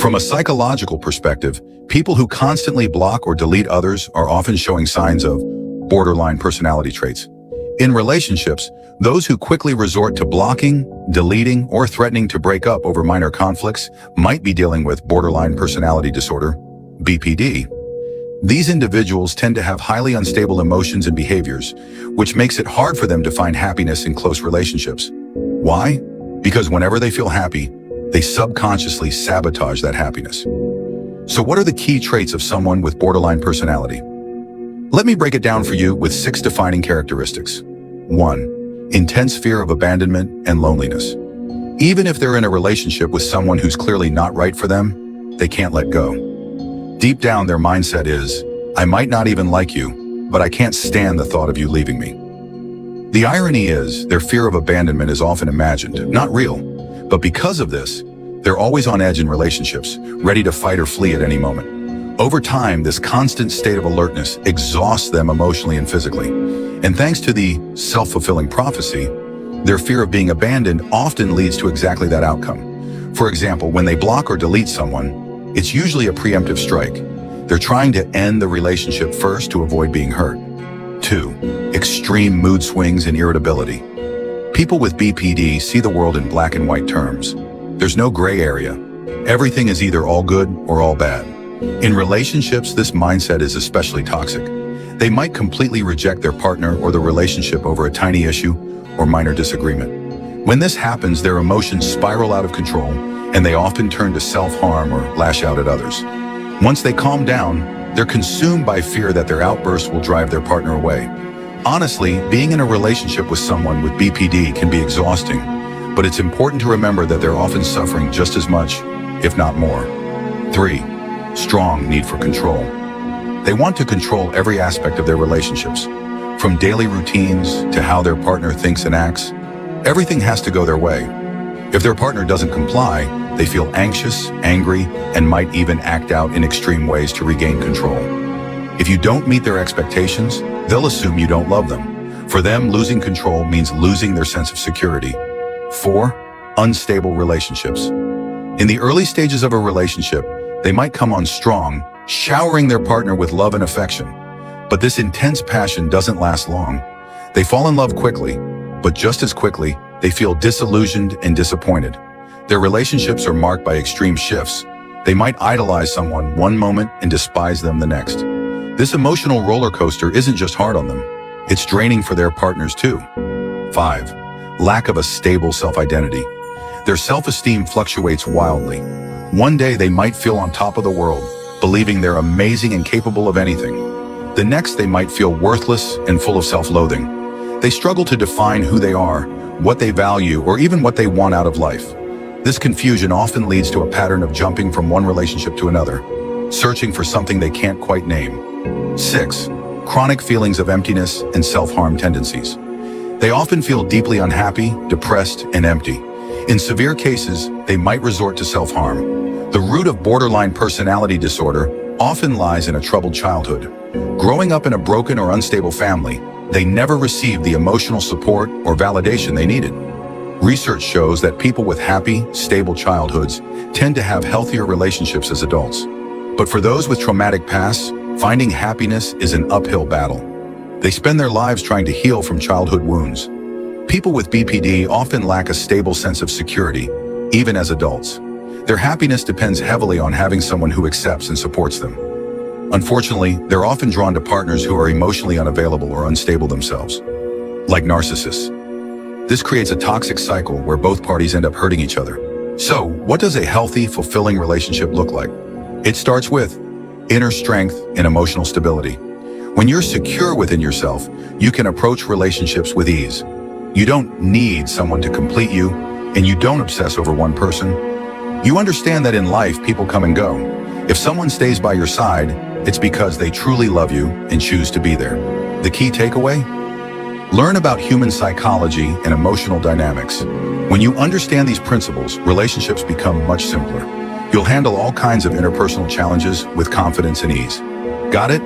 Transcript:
From a psychological perspective, people who constantly block or delete others are often showing signs of borderline personality traits. In relationships, those who quickly resort to blocking, deleting, or threatening to break up over minor conflicts might be dealing with borderline personality disorder, BPD. These individuals tend to have highly unstable emotions and behaviors, which makes it hard for them to find happiness in close relationships. Why? Because whenever they feel happy, they subconsciously sabotage that happiness. So what are the key traits of someone with borderline personality? Let me break it down for you with 6 defining characteristics. 1. Intense fear of abandonment and loneliness. Even if they're in a relationship with someone who's clearly not right for them, they can't let go. Deep down, their mindset is, I might not even like you, but I can't stand the thought of you leaving me. The irony is, their fear of abandonment is often imagined, not real. But because of this, they're always on edge in relationships, ready to fight or flee at any moment. Over time, this constant state of alertness exhausts them emotionally and physically. And thanks to the self-fulfilling prophecy, their fear of being abandoned often leads to exactly that outcome. For example, when they block or delete someone, it's usually a preemptive strike. They're trying to end the relationship first to avoid being hurt. 2. Extreme mood swings and irritability. People with BPD see the world in black and white terms. There's no gray area. Everything is either all good or all bad. In relationships, this mindset is especially toxic. They might completely reject their partner or the relationship over a tiny issue or minor disagreement. When this happens, their emotions spiral out of control, and they often turn to self-harm or lash out at others. Once they calm down, they're consumed by fear that their outbursts will drive their partner away. Honestly, being in a relationship with someone with BPD can be exhausting, but it's important to remember that they're often suffering just as much, if not more. 3. Strong need for control. They want to control every aspect of their relationships, from daily routines to how their partner thinks and acts. Everything has to go their way. If their partner doesn't comply, they feel anxious, angry, and might even act out in extreme ways to regain control. If you don't meet their expectations, they'll assume you don't love them. For them, losing control means losing their sense of security. 4. Unstable relationships. In the early stages of a relationship, they might come on strong, showering their partner with love and affection. But this intense passion doesn't last long. They fall in love quickly, but just as quickly, they feel disillusioned and disappointed. Their relationships are marked by extreme shifts. They might idolize someone one moment and despise them the next. This emotional roller coaster isn't just hard on them. It's draining for their partners too. 5. Lack of a stable self-identity. Their self-esteem fluctuates wildly. One day they might feel on top of the world, believing they're amazing and capable of anything. The next they might feel worthless and full of self-loathing. They struggle to define who they are, what they value, or even what they want out of life. This confusion often leads to a pattern of jumping from one relationship to another, searching for something they can't quite name. 6. Chronic feelings of emptiness and self-harm tendencies. They often feel deeply unhappy, depressed, and empty. In severe cases, they might resort to self-harm. The root of borderline personality disorder often lies in a troubled childhood. Growing up in a broken or unstable family, they never received the emotional support or validation they needed. Research shows that people with happy, stable childhoods tend to have healthier relationships as adults. But for those with traumatic pasts, finding happiness is an uphill battle. They spend their lives trying to heal from childhood wounds. People with BPD often lack a stable sense of security, even as adults. Their happiness depends heavily on having someone who accepts and supports them. Unfortunately, they're often drawn to partners who are emotionally unavailable or unstable themselves, like narcissists. This creates a toxic cycle where both parties end up hurting each other. So, what does a healthy, fulfilling relationship look like? It starts with inner strength and emotional stability. When you're secure within yourself, you can approach relationships with ease. You don't need someone to complete you, and you don't obsess over one person. You understand that in life, people come and go. If someone stays by your side, it's because they truly love you and choose to be there. The key takeaway? Learn about human psychology and emotional dynamics. When you understand these principles, relationships become much simpler. You'll handle all kinds of interpersonal challenges with confidence and ease. Got it?